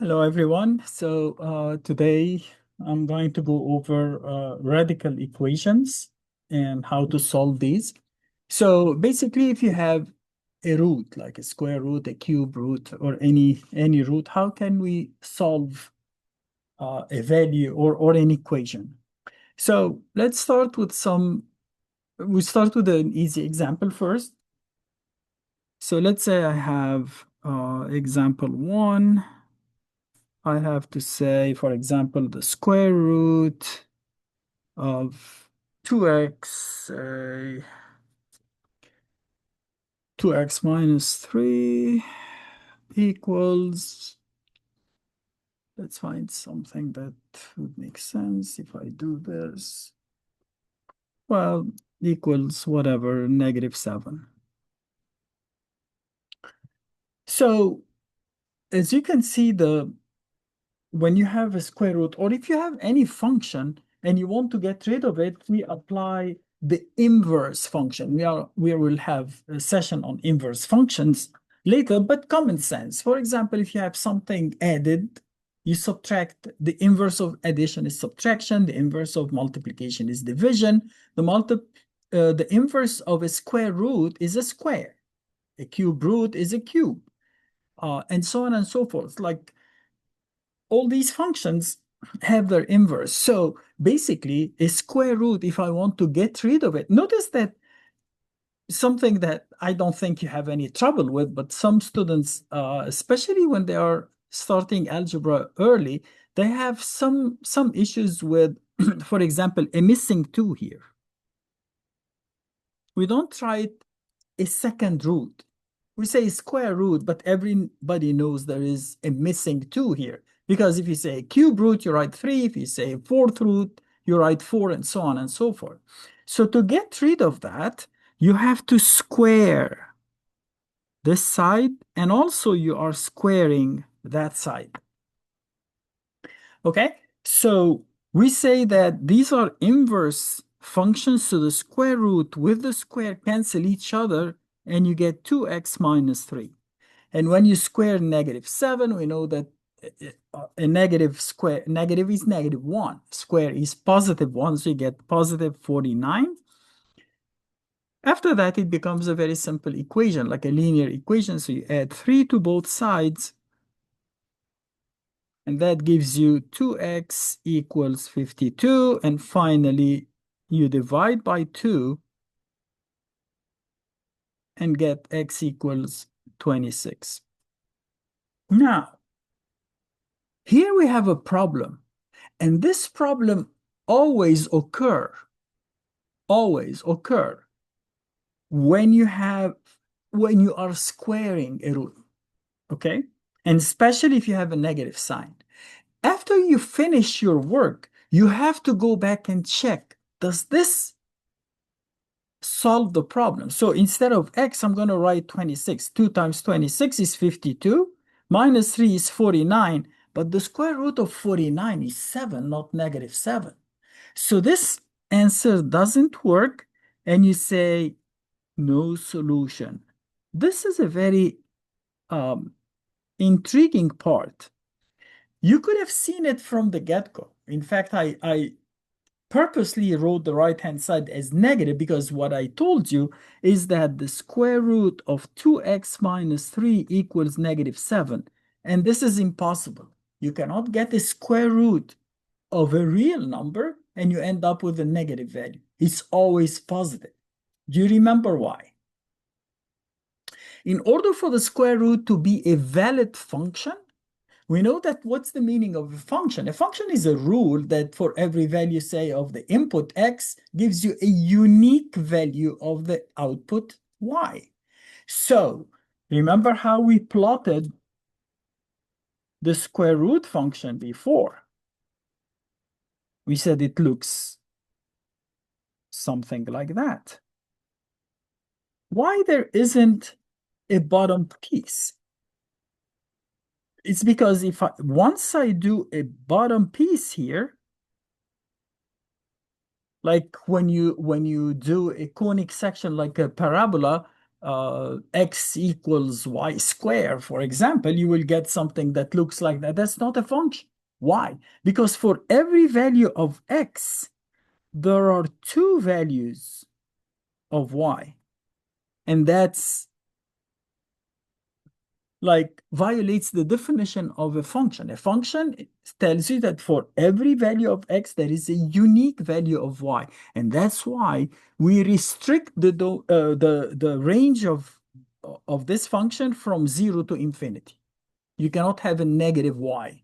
Hello, everyone. So today I'm going to go over radical equations and how to solve these. So basically, if you have a root, like a square root, a cube root, or any root, how can we solve a value or an equation? So let's start with we start with an easy example first. So let's say I have example one. I have to say, for example, the square root of 2x, 2x minus 3 equals, let's find something that would make sense if I do this. Well, equals whatever, -7. So as you can see, when you have a square root, or if you have any function and you want to get rid of it, we apply the inverse function. We will have a session on inverse functions later, but common sense. For example, if you have something added, you subtract. The inverse of addition is subtraction. The inverse of multiplication is division. The inverse of a square root is a square. A cube root is a cube, and so on and so forth. Like all these functions have their inverse. So basically, a square root, if I want to get rid of it, notice that something that I don't think you have any trouble with, but some students, especially when they are starting algebra early, they have some issues with, for example, a missing 2 here. We don't write a second root. We say square root, but everybody knows there is a missing 2 here. Because if you say cube root, you write 3. If you say fourth root, you write 4, and so on and so forth. So to get rid of that, you have to square this side, and also you are squaring that side. Okay? So we say that these are inverse functions, so the square root with the square cancel each other, and you get 2x minus 3. And when you square -7, we know that a negative square, negative is -1. Square is +1, so you get positive 49. After that, it becomes a very simple equation, like a linear equation. So you add 3 to both sides, and that gives you 2x equals 52. And finally, you divide by 2 and get x equals 26. Now, here we have a problem, and this problem always occur when you are squaring a root, okay? And especially if you have a negative sign. After you finish your work, you have to go back and check, does this solve the problem? So instead of x, I'm going to write 26. 2 times 26 is 52. Minus 3 is 49. But the square root of 49 is 7, not -7. So this answer doesn't work, and you say no solution. This is a very intriguing part. You could have seen it from the get-go. In fact, I purposely wrote the right-hand side as negative because what I told you is that the square root of 2x minus 3 equals -7. And this is impossible. You cannot get the square root of a real number and you end up with a negative value. It's always positive. Do you remember why? In order for the square root to be a valid function, we know that what's the meaning of a function? A function is a rule that for every value, say, of the input x, gives you a unique value of the output y. So remember how we plotted the square root function before? We said it looks something like that. Why there isn't a bottom piece? It's because once I do a bottom piece here, like when you do a conic section like a parabola, x equals y square, for example, you will get something that looks like that. That's not a function. Why? Because for every value of x, there are two values of y. And that's like violates the definition of a function. A function tells you that for every value of x, there is a unique value of y. And that's why we restrict the range of this function from 0 to infinity. You cannot have a negative y.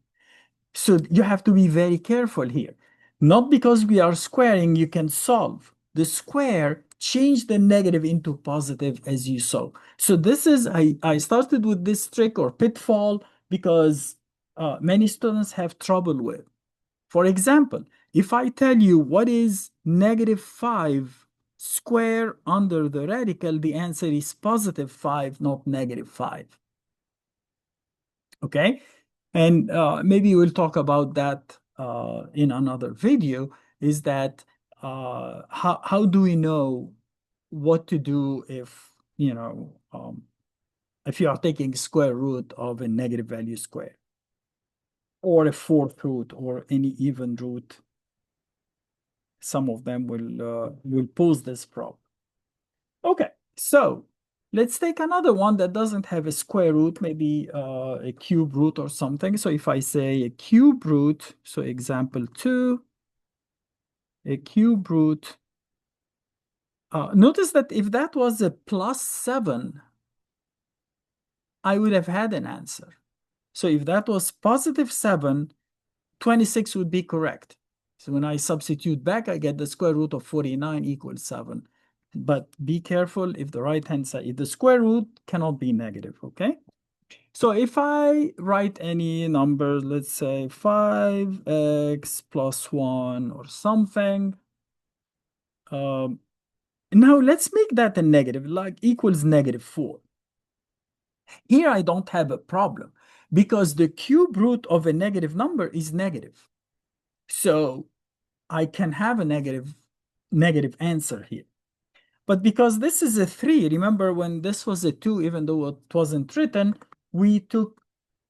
So you have to be very careful here. Not because we are squaring, you can solve. The square change the negative into positive as you saw. So this is, I started with this trick or pitfall because many students have trouble with. For example, if I tell you what is negative 5 square under the radical, the answer is positive 5, not negative 5. Okay? And maybe we'll talk about that in another video, is that how do we know what to do if, if you are taking square root of a negative value square or a fourth root or any even root? Some of them will pose this problem. Okay, so let's take another one that doesn't have a square root, maybe a cube root or something. So if I say a cube root, so example 2, a cube root, notice that if that was a plus 7, I would have had an answer. So if that was positive 7, 26 would be correct. So when I substitute back, I get the square root of 49 equals 7. But be careful if the right-hand side, if the square root cannot be negative, okay? So if I write any number, let's say 5x plus 1 or something, now let's make that a negative, like equals negative 4. Here I don't have a problem because the cube root of a negative number is negative. So I can have a negative answer here. But because this is a 3, remember when this was a 2, even though it wasn't written, we took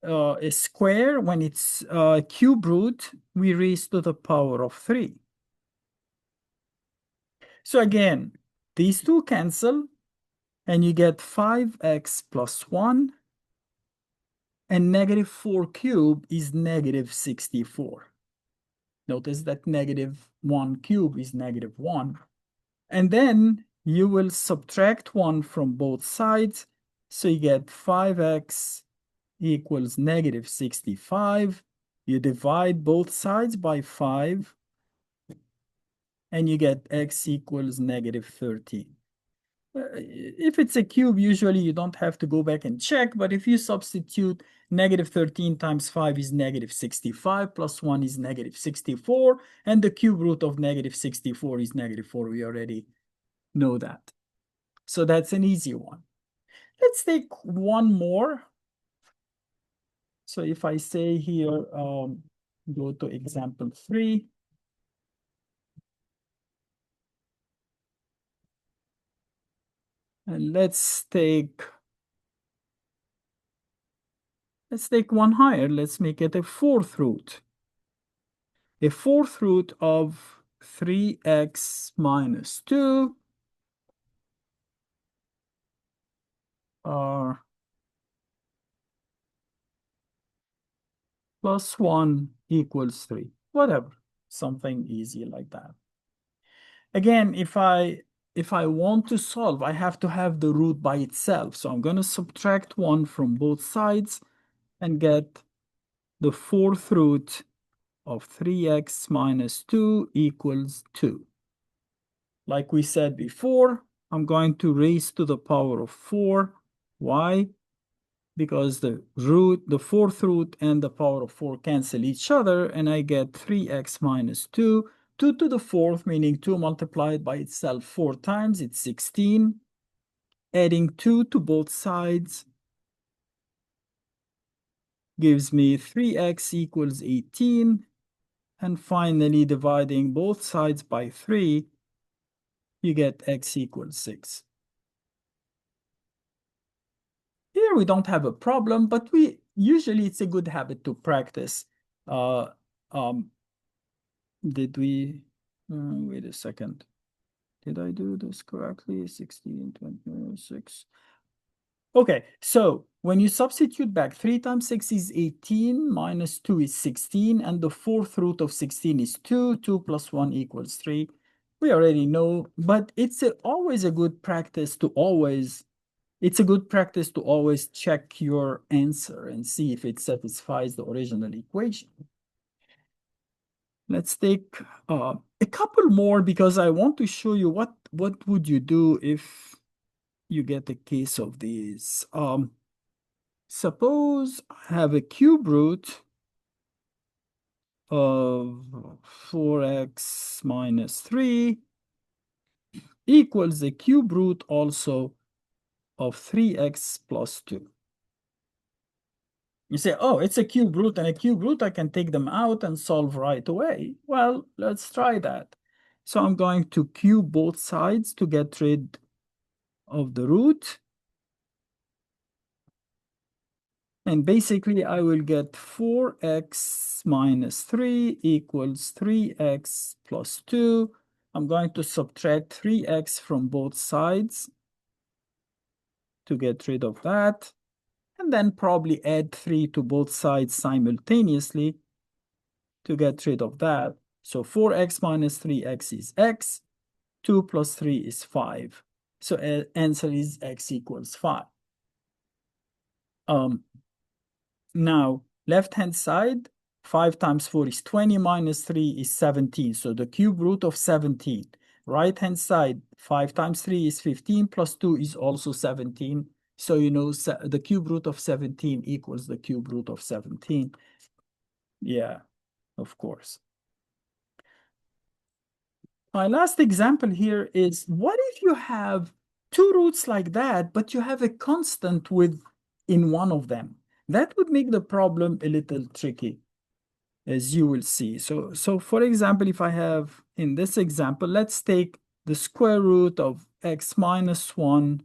a square. When it's cube root, we raise to the power of 3. So again, these two cancel, and you get 5x plus 1, and negative 4 cubed is negative 64. Notice that negative 1 cubed is negative 1. And then you will subtract 1 from both sides. So you get 5x equals negative 65. You divide both sides by 5. And you get x equals negative 13. If it's a cube, usually you don't have to go back and check. But if you substitute negative 13 times 5 is negative 65, plus 1 is negative 64. And the cube root of negative 64 is negative 4. We already know that. So that's an easy one. Let's take one more. So if I say here, go to example 3. And let's take one higher. Let's make it a fourth root. A fourth root of 3x minus 2 plus 1 equals 3. Whatever, something easy like that. Again, if I want to solve, I have to have the root by itself. So I'm going to subtract 1 from both sides and get the fourth root of 3x minus 2 equals 2. Like we said before, I'm going to raise to the power of 4. Why? Because the fourth root and the power of 4 cancel each other, and I get 3x minus 2. 2 to the fourth, meaning 2 multiplied by itself 4 times, it's 16. Adding 2 to both sides gives me 3x equals 18. And finally, dividing both sides by 3, you get x equals 6. we don't have a problem, but usually it's a good habit to practice. Did we, wait a second. Did I do this correctly? 16, 26. Okay, so when you substitute back, 3 times 6 is 18, minus 2 is 16, and the fourth root of 16 is 2. 2 plus 1 equals 3. We already know, but it's always a good practice to always check your answer and see if it satisfies the original equation. Let's take a couple more because I want to show you what would you do if you get a case of these. Suppose I have a cube root of 4x minus 3 equals the cube root also of 3x plus 2. You say, oh, it's a cube root and a cube root, I can take them out and solve right away. Well, let's try that. So I'm going to cube both sides to get rid of the root. And basically, I will get 4x minus 3 equals 3x plus 2. I'm going to subtract 3x from both sides to get rid of that. And then probably add 3 to both sides simultaneously to get rid of that. So 4x minus 3x is x. 2 plus 3 is 5. So answer is x equals 5. Now, left-hand side, 5 times 4 is 20, minus 3 is 17. So the cube root of 17. Right-hand side, 5 times 3 is 15, plus 2 is also 17. So you know the cube root of 17 equals the cube root of 17. Yeah, of course. My last example here is, what if you have two roots like that, but you have a constant in one of them? That would make the problem a little tricky, as you will see. So for example, if I have, in this example, let's take the square root of x minus 1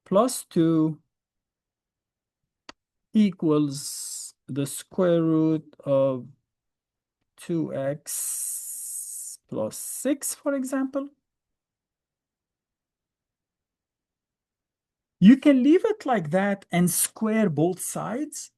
plus 2 equals the square root of 2x plus 6, for example. You can leave it like that and square both sides,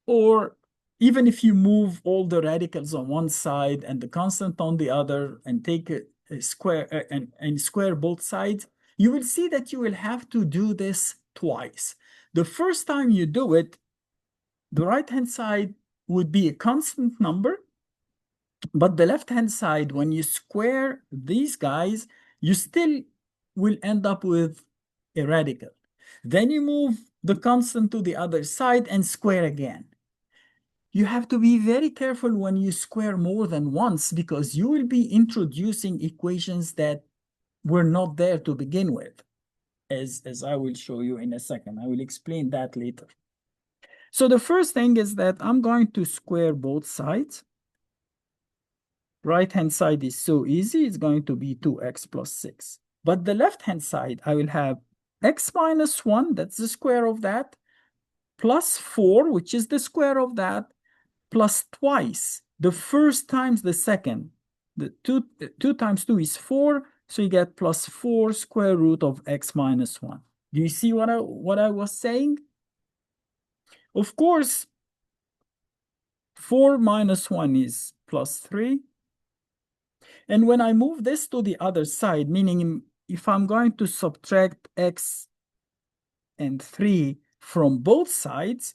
or even if you move all the radicals on one side and the constant on the other and take a square and square both sides, you will see that you will have to do this twice. The first time you do it, the right-hand side would be a constant number, but the left-hand side, when you square these guys, you still will end up with a radical. Then you move the constant to the other side and square again. You have to be very careful when you square more than once, because you will be introducing equations that were not there to begin with, as I will show you in a second. I will explain that later. So the first thing is that I'm going to square both sides. Right-hand side is so easy. It's going to be 2x plus 6. But the left-hand side, I will have x minus 1, that's the square of that, plus 4, which is the square of that, plus twice, the first times the second. The 2 times 2 is 4, so you get plus 4 square root of x minus 1. Do you see what I was saying? Of course, 4 minus 1 is plus 3. And when I move this to the other side, meaning if I'm going to subtract x and 3 from both sides,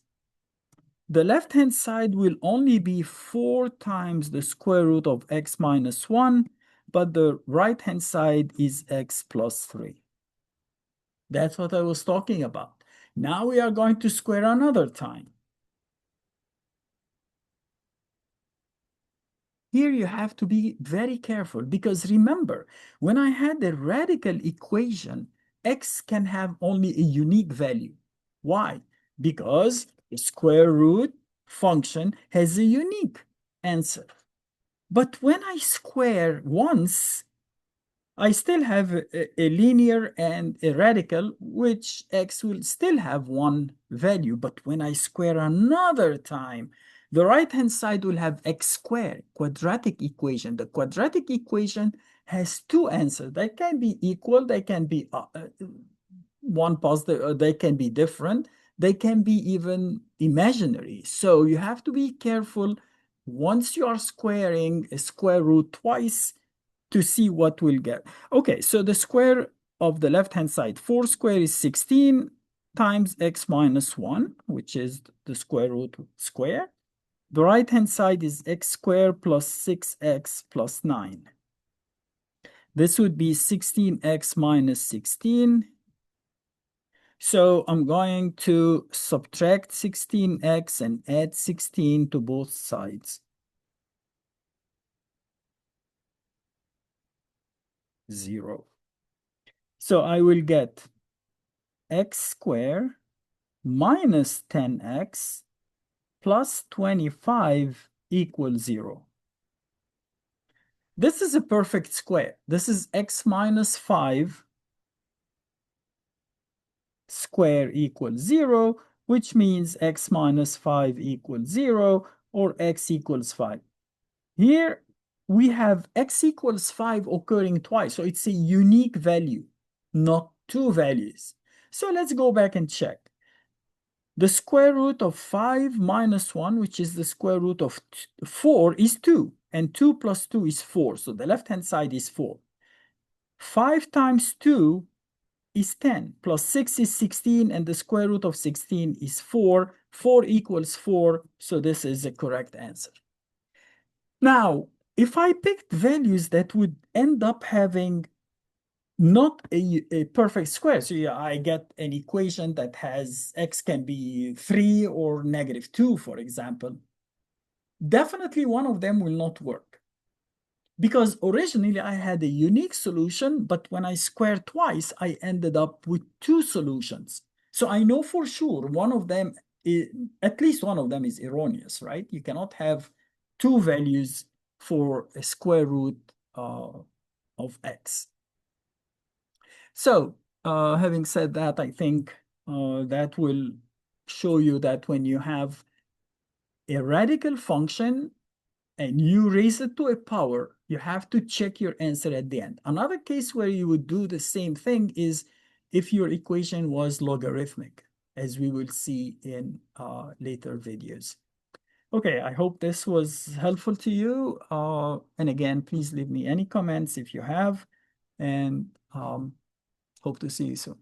the left-hand side will only be 4 times the square root of x minus 1, but the right-hand side is x plus 3. That's what I was talking about. Now we are going to square another time. Here you have to be very careful, because remember, when I had a radical equation, x can have only a unique value. Why? Because the square root function has a unique answer. But when I square once, I still have a linear and a radical, which x will still have one value. But when I square another time, the right-hand side will have x squared, quadratic equation. The quadratic equation has two answers. They can be equal, they can be one positive, they can be different, they can be even imaginary. So you have to be careful once you are squaring a square root twice to see what we'll get. Okay, so the square of the left-hand side, 4 square is 16 times x minus 1, which is the square root square. The right-hand side is x squared plus 6x plus 9. This would be 16x minus 16. So I'm going to subtract 16x and add 16 to both sides. 0. So I will get x squared minus 10x plus 25 equals 0. This is a perfect square. This is x minus 5 square equals 0, which means x minus 5 equals 0, or x equals 5. Here we have x equals 5 occurring twice, so it's a unique value, not two values. So let's go back and check. The square root of 5 minus 1, which is the square root of 4, is 2. And 2 plus 2 is 4. So the left-hand side is 4. 5 times 2 is 10. Plus 6 is 16. And the square root of 16 is 4. 4 equals 4. So this is the correct answer. Now, if I picked values that would end up having not a perfect square. So yeah, I get an equation that has x can be 3 or negative 2, for example. Definitely one of them will not work. Because originally I had a unique solution, but when I squared twice, I ended up with two solutions. So I know for sure one of them, at least one of them is erroneous, right? You cannot have two values for a square root of x. So, having said that, I think that will show you that when you have a radical function and you raise it to a power, you have to check your answer at the end. Another case where you would do the same thing is if your equation was logarithmic, as we will see in later videos. Okay, I hope this was helpful to you. And again, please leave me any comments if you have, and hope to see you soon.